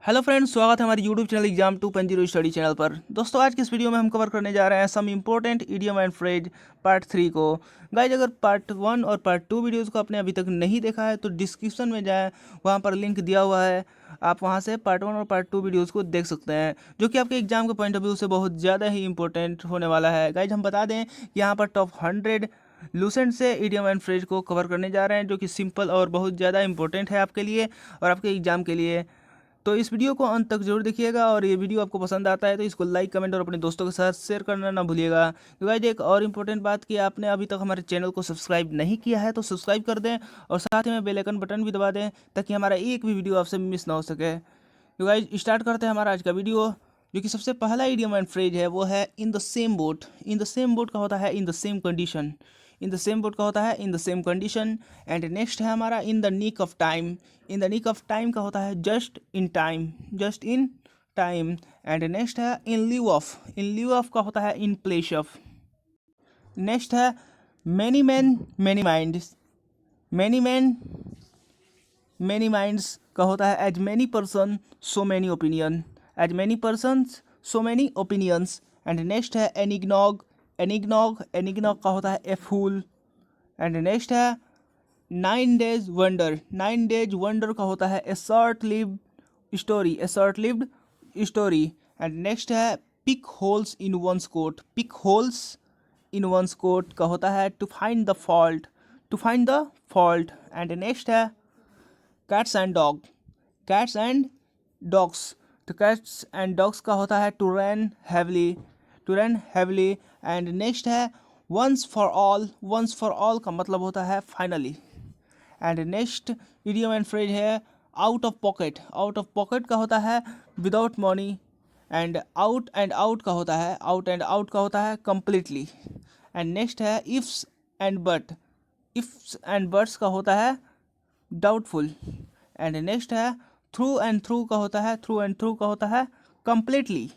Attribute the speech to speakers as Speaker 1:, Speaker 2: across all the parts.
Speaker 1: Hello friends, स्वागत है हमारे YouTube channel Exam 2.0 study channel पर। दोस्तों, आज के इस वीडियो में हम कवर करने जा रहे हैं some important idiom and phrase part 3 को। गाइज, अगर पार्ट 1 और पार्ट 2 वीडियोस को आपने अभी तक नहीं देखा है तो डिस्क्रिप्शन में जाएं, वहां पर लिंक दिया हुआ है। आप वहां से पार्ट 1 और पार्ट 2 वीडियोज़ को देख सकते हैं, जो कि आपके एग्जाम के पॉइंट ऑफ व्यू से बहुत ज़्यादा ही इंपॉर्टेंट होने वाला है। गाइज, हम बता दें कि यहाँ पर टॉप 100 लूसेंट से इडियम एंड फ्रेज को कवर करने जा रहे हैं, जो कि सिंपल और बहुत ज़्यादा इंपॉर्टेंट है आपके लिए और आपके एग्जाम के लिए। तो इस वीडियो को अंत तक जरूर देखिएगा, और ये वीडियो आपको पसंद आता है तो इसको लाइक, कमेंट और अपने दोस्तों के साथ शेयर करना ना भूलिएगा। तो गाइस, एक और इम्पोर्टेंट बात कि आपने अभी तक हमारे चैनल को सब्सक्राइब नहीं किया है तो सब्सक्राइब कर दें और साथ ही में बेल आइकन बटन भी दबा दें, ताकि हमारा एक भी वीडियो आपसे मिस ना हो सके। तो गाइस, स्टार्ट करते हैं हमारा आज का वीडियो। जो कि सबसे पहला इडियम एंड फ्रेज है वो है in the same boat. In the same boat का होता है in the same condition. In the same boat का होता है in the same condition. And next है हमारा in the nick of time. In the nick of time का होता है just in time. Just in time. And next है in lieu of. In lieu of का होता है इन प्लेस ऑफ। नेक्स्ट है many man many minds. Many man many minds का होता है as many person so many opinion. As many persons so many opinions. And next है एनिग्नॉग। एनिग्नॉग एनिग्नॉग का होता है ए फूल। एंड नेक्स्ट है 9 days वंडर। 9 days वंडर का होता है a short lived story. A short lived story. And next है pick holes in one's coat. Pick holes in one's coat का होता है to find the fault. To find the fault. And next है cats and dog. Cats and dogs. तो cats and dogs का होता है to run heavily. To run heavily. And next है once for all. Once for all का मतलब होता है finally. And next idiom and phrase है out of pocket. Out of pocket का होता है विदाउट मनी। एंड आउट का होता है आउट एंड आउट का होता है कंप्लीटली। एंड नेक्स्ट है ifs and but. Ifs and buts का होता है डाउटफुल। एंड नेक्स्ट है थ्रू का होता है थ्रू का होता है completely.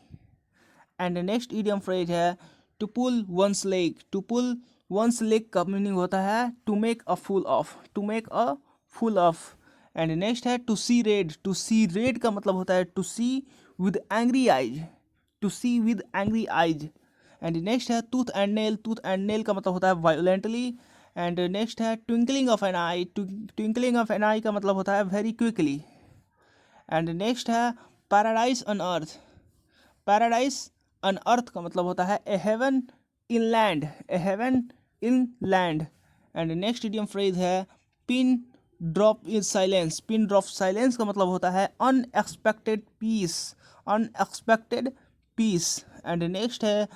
Speaker 1: And next idiom phrase है to pull one's leg. To pull one's leg का मीनिंग होता है to make a fool of. To make a fool of. And next है to see red. To see red का मतलब होता है to see with angry eyes. To see with angry eyes. And next है tooth and nail. Tooth and nail का मतलब होता है वायोलेंटली। एंड नेक्स्ट है twinkling of an eye. Twinkling of an eye का मतलब होता है वेरी क्विकली। एंड नेक्स्ट है paradise on earth. Paradise on earth का मतलब होता है a heaven in land. A heaven in land. And next idiom phrase है pin drop in silence. Pin drop silence का मतलब होता है unexpected peace. Unexpected peace. And next है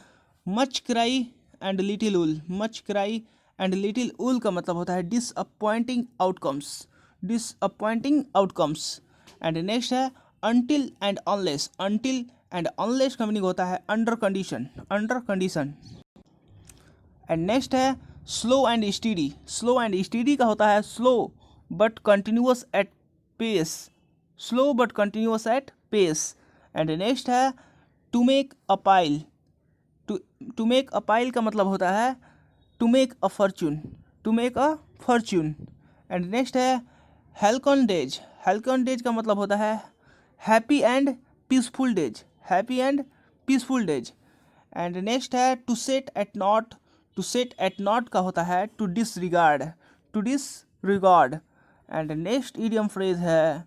Speaker 1: much cry and little wool. Much cry and little wool का मतलब होता है disappointing outcomes. Disappointing outcomes. And next है until and unless. Until and unless का मीनिंग होता है under condition. Under condition. And next है slow and steady. Slow and steady का होता है slow but continuous at pace. Slow but continuous at pace. And next है to make a pile. To make a pile का मतलब होता है to make a fortune. To make a fortune. And next है halcyon days. Halcyon days का मतलब होता है happy and peaceful days. Happy and peaceful days. And next है to set at naught. To set at naught का होता है to disregard. To disregard. And next idiom phrase है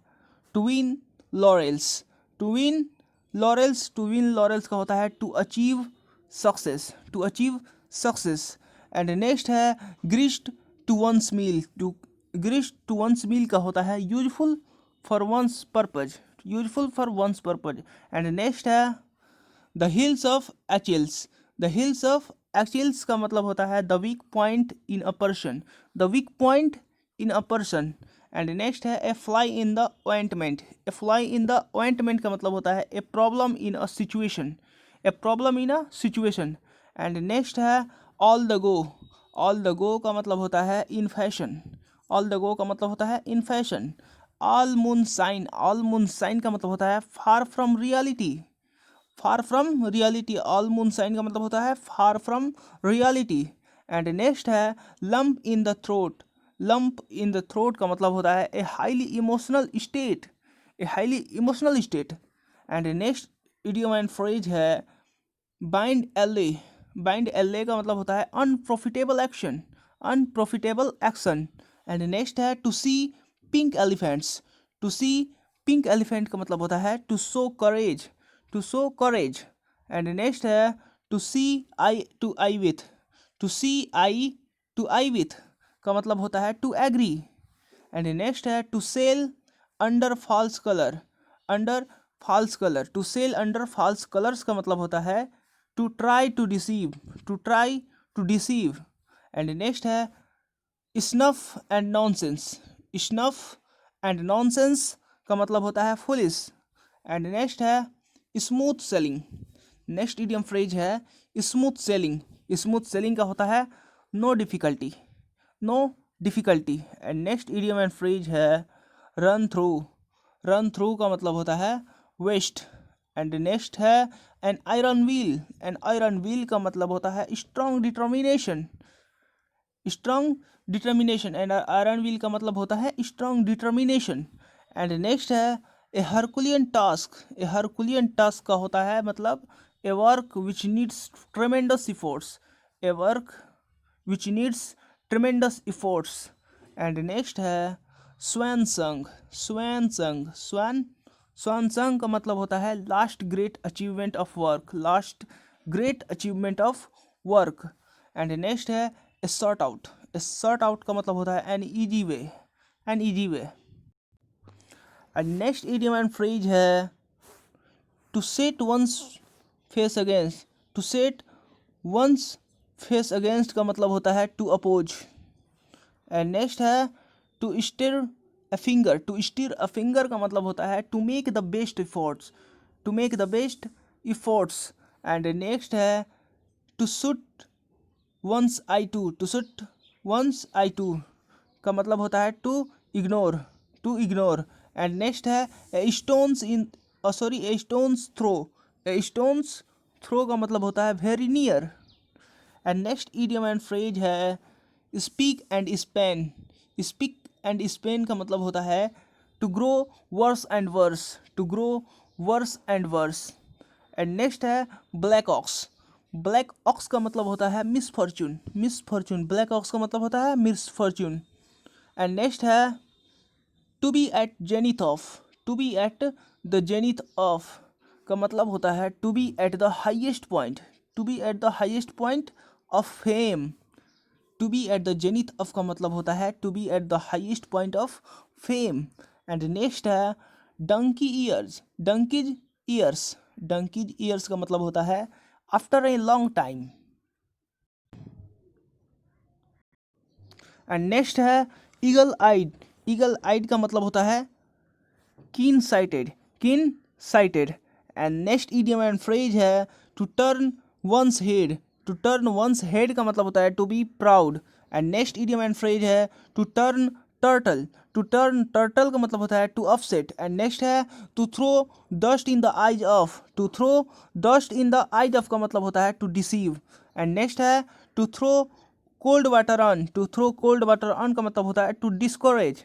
Speaker 1: to win laurels. To win laurels. To win laurels का होता है to achieve success. To achieve success. And next है grist to one's mill. To grist to one's mill का होता है useful for one's purpose. Useful for one's purpose. And next है the heels of Achilles. The heels of Achilles का मतलब होता है the weak point in a person. The weak point in a person. And next है a fly in the ointment. A fly in the ointment का मतलब होता है a problem in a situation. A problem in a situation. And next all the the all. The the go का मतलब होता है in fashion. All the go का मतलब होता है in fashion. All moonshine. All moonshine का मतलब होता है far from reality. Far from reality. All moonshine का मतलब होता है far from reality. And next है lump in the throat. Lump in the throat का मतलब होता है a highly emotional state. A highly emotional state. And next idiom and phrase है बाइंड एले। बाइंड एले का मतलब होता है unprofitable action, unprofitable action. And next है to see pink elephants. To see pink elephant का मतलब होता है to show courage, to show courage. And next है to see eye to eye with. To see eye to eye with का मतलब होता है टू एग्री। एंड नेक्स्ट है to sell under false colour. Under false colour, to sell under false colours का मतलब होता है to try to deceive, to try to deceive. And next है snuff and nonsense. Snuff and nonsense का मतलब होता है फुलिश। एंड नेक्स्ट है smooth sailing. Next idiom phrase है स्मूथ सेलिंग। स्मूथ सेलिंग का होता है no difficulty, no difficulty. And next idiom and phrase है रन थ्रू। रन थ्रू का मतलब होता है वेस्ट। एंड नेक्स्ट है an iron wheel. An iron wheel का मतलब होता है strong determination, strong determination. And iron wheel का मतलब होता है स्ट्रॉन्ग डिटर्मिनेशन। एंड नेक्स्ट है a Herculean task. A Herculean task का होता है मतलब a work which needs tremendous efforts, a work which needs tremendous efforts. And next है swan song. Swan song, swan swan song का मतलब होता है last great achievement of work, last great achievement of work. And next है a sort out. A sort out का मतलब होता है an easy way, an easy way. And next idiom and phrase है to set one's face against. To set one's face against का मतलब होता है टू अपोज। एंड नेक्स्ट है to stir a finger. To stir a finger का मतलब होता है to make the best efforts, to make the best efforts. And next है to shut one's eye to. To shut one's eye to का मतलब होता है to ignore, to ignore. And next है stones in sorry a stone's throw. A stone's throw का मतलब होता है very near. And next idiom and phrase है speak and Spain. Speak and span का मतलब होता है to grow worse and worse, to grow worse and worse. And next है ब्लैक ऑक्स। ब्लैक ऑक्स का मतलब होता है मिसफॉर्चून, मिसफॉर्चून। ब्लैक ऑक्स का मतलब होता है मिसफॉर्चून। एंड नेक्स्ट है to be at zenith of. To be at the zenith of का मतलब होता है to be at the highest point, to be at the highest point of fame. To be at the zenith of का मतलब होता है to be at the highest point of fame. And next है donkey years. Donkey's years, donkey's years का मतलब होता है after a long time. And next है ईगल आइड। ईगल आइड का मतलब होता है keen sighted, keen sighted. And next idiom and phrase है to turn one's head. To turn one's head का मतलब होता है to be proud. And next idiom and phrase है to turn turtle. To turn turtle का मतलब होता है टू अपसेट। एंड नेक्स्ट है to throw dust in the eyes of. To throw dust in the eyes of का मतलब होता है टू डिसीव। एंड नेक्स्ट है to throw cold water on. To throw cold water on का मतलब होता है to discourage,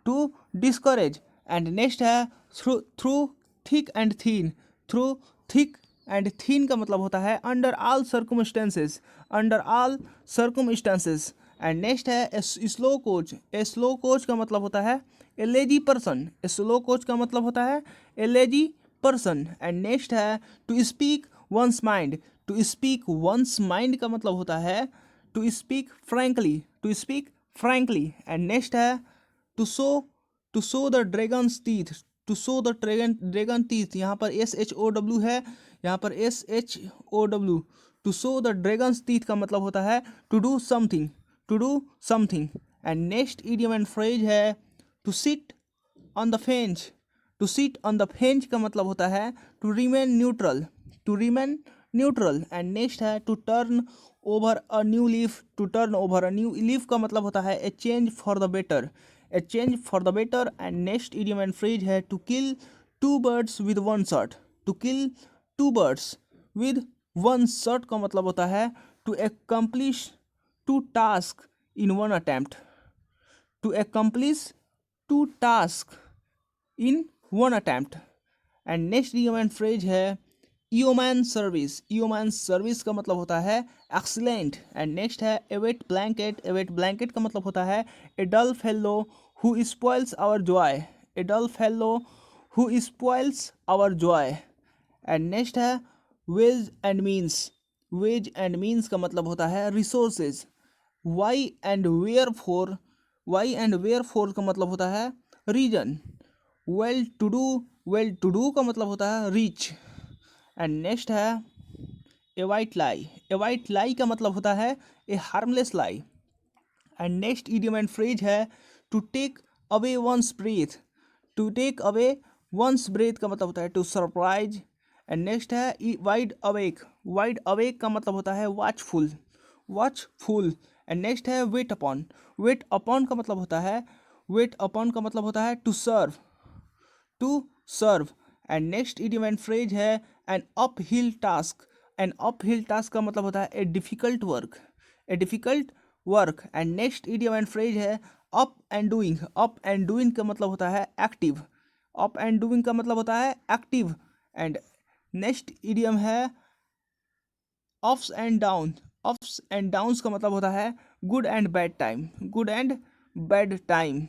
Speaker 1: to discourage. And next है through through thick and thin. Through thick and thin का मतलब होता है under all circumstances, under all circumstances. And next है a slow coach. A slow coach का मतलब होता है a lazy person. A slow coach का मतलब होता है a lazy person. And next है to speak one's mind. To speak one's mind का मतलब होता है to speak frankly, to speak frankly. And next है to show the dragon's teeth. To show the dragon teeth, यहाँ पर SHOW है, यहाँ पर SHOW। To show the dragon's teeth का मतलब होता है to do something, to do something. And next idiom and phrase है to sit on the fence. To sit on the fence का मतलब होता है to remain neutral, to remain neutral. And next है to turn over a new leaf. To turn over a new leaf का मतलब होता है a change for the better, a change for the better. And next idiom and phrase है to kill two birds with one shot. To kill two birds with one shot का मतलब होता है to accomplish two task in one attempt, to accomplish two task in one attempt. And next idiom and phrase है yeoman service. Yeoman service का मतलब होता है excellent. And next है एवेट ब्लैंकेट। एवेट ब्लैंकेट का मतलब होता है a dull fellow who spoils our joy. A dull fellow who spoils our joy. And next है ways and means. Ways and means का मतलब होता है resources. Why and wherefore. Why and wherefore का मतलब होता है reason. Well to do. Well to do का मतलब होता है रीच। एंड नेक्स्ट है ए वाइट लाई। ए वाइट लाई का मतलब होता है a harmless lie. And next idiom and phrase है to take away one's breath. To take away one's breath का मतलब होता है टू सरप्राइज। एंड नेक्स्ट है वाइड अवेक। वाइड अवेक का मतलब होता है वॉचफुल। वॉचफुल। एंड नेक्स्ट है वेट अपॉन। वेट अपॉन का मतलब होता है वेट अपॉन का मतलब होता है to serve. To serve. And next idiom and phrase है an uphill task. An uphill task का मतलब होता है a difficult work. A difficult work. And next idiom and phrase है up and doing. Up and doing का मतलब होता है एक्टिव। अप एंड डूइंग का मतलब होता है एक्टिव। एंड नेक्स्ट इडियम है ups and down. Ups and downs का मतलब होता है good and bad time. Good and bad time.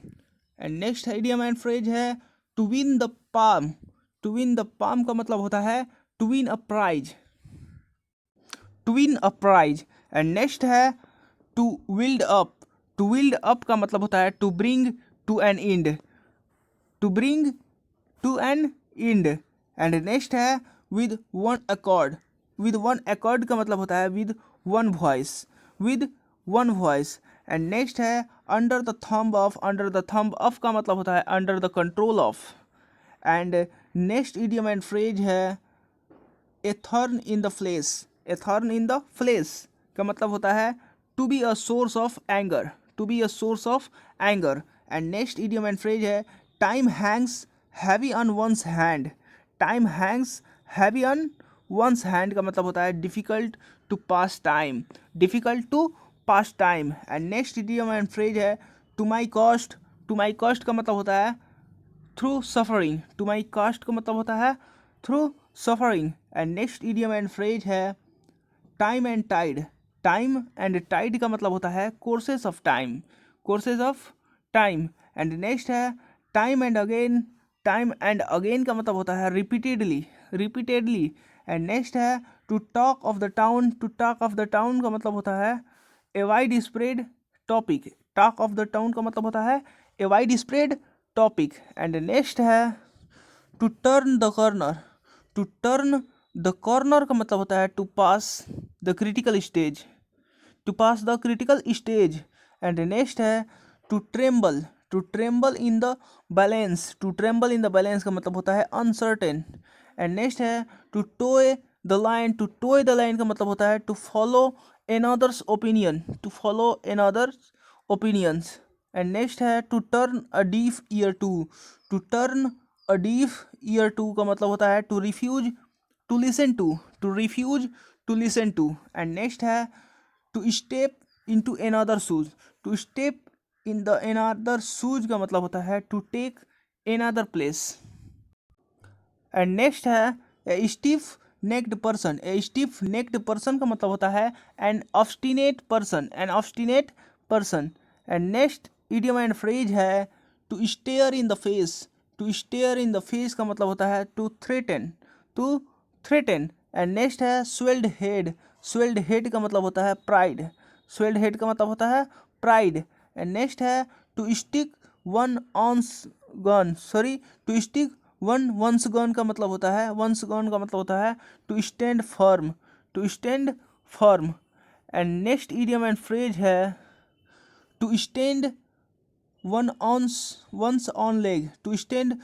Speaker 1: And next idiom and phrase है to win the palm. To win the palm का मतलब होता है to win a prize. To win a prize. And next है to wind up. To wind up का मतलब होता है to bring to an and. To bring to an end. And next है with one accord. With one accord का मतलब होता है with one voice. With one voice. And next है under the thumb of. Under the thumb of का मतलब होता है under the control of. And next idiom and phrase है a thorn in the flesh. A thorn in the flesh का मतलब होता है to be a source of anger. To be a source of anger. And next idiom and phrase है time hangs heavy on one's hand. Time hangs heavy on one's hand का मतलब होता है difficult to pass time. Difficult to pass time. And next idiom and phrase है to my cost. To my cost का मतलब होता है through suffering. To my cost का मतलब होता है through suffering. And next idiom and phrase है time and tide. Time and tide का मतलब होता है courses of time. Courses of time. And next है time and again. Time and again का मतलब होता है रिपीटेडली। रिपीटेडली। एंड नेक्स्ट है to talk of the town. To talk of the town का मतलब होता है a widespread topic. Talk of the town का मतलब होता है a widespread topic. And next है to turn the corner. To turn the corner का मतलब होता है to pass the critical stage. To pass the critical stage. And next है to tremble. To tremble in the balance. To tremble in the balance का मतलब होता है uncertain. And next है to toe the line. To toe the line का मतलब होता है to follow another's opinion. To follow another's opinions. And next है to turn a deaf ear to. To turn a deaf ear to का मतलब होता है to refuse to listen to. To refuse to listen to. And next है to step into another shoes. To step in the another shoes का मतलब होता है to take another place. And next है a stiff necked person. A stiff necked person का मतलब होता है an obstinate person. An obstinate person. And next idiom and phrase है to stare in the face. To stare in the face का मतलब होता है to threaten. To threaten. And next है स्वेल्ड हेड। स्वेल्ड हेड का मतलब होता है प्राइड। स्वेल्ड हेड का मतलब होता है प्राइड। एंड नेक्स्ट है to stick one ones gun. Sorry, to stick one one's gun का मतलब होता है वंस गन का मतलब होता है to stand firm. To stand firm. And next idiom and phrase है to stand one ones one's own leg. To stand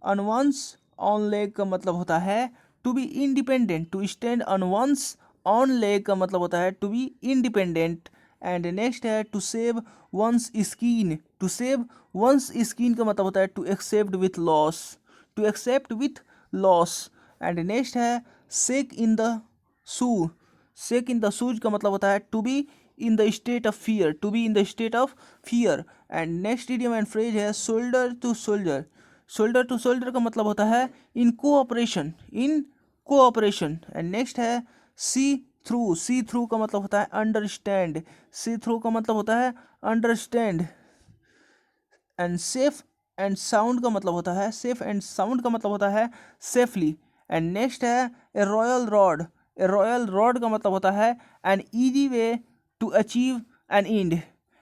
Speaker 1: on one's own leg का मतलब होता है to be independent. To stand on one's own leg का मतलब होता है to be independent. And next है to save one's skin. To save one's skin का मतलब होता है to accept with loss. To accept with loss. And next है shake in the shoe. Shake in the shoes का मतलब होता है to be in the state of fear. To be in the state of fear. And next idiom and phrase है shoulder to shoulder. Shoulder to shoulder का मतलब होता है in cooperation, in cooperation. And next है see through, सी through का मतलब होता है अंडरस्टैंड, सी थ्रू का मतलब होता है understand. And safe and sound का मतलब होता है, सेफ एंड साउंड का मतलब होता है सेफली। एंड नेक्स्ट है a royal road, a royal road का मतलब होता है an easy way to achieve an end,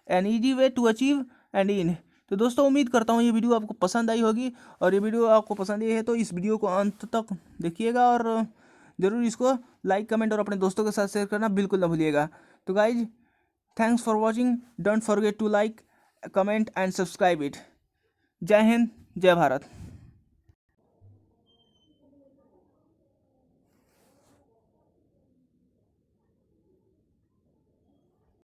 Speaker 1: an easy way to achieve an end. तो दोस्तों उम्मीद करता हूँ ये वीडियो आपको पसंद आई होगी, और ये वीडियो आपको पसंद आई है तो इस वीडियो को अंत तक देखिएगा, और ज़रूर इसको लाइक कमेंट और अपने दोस्तों के साथ शेयर करना बिल्कुल ना भूलिएगा। तो guys, thanks for watching, don't forget to like, comment and subscribe it. जय हिंद, जय भारत।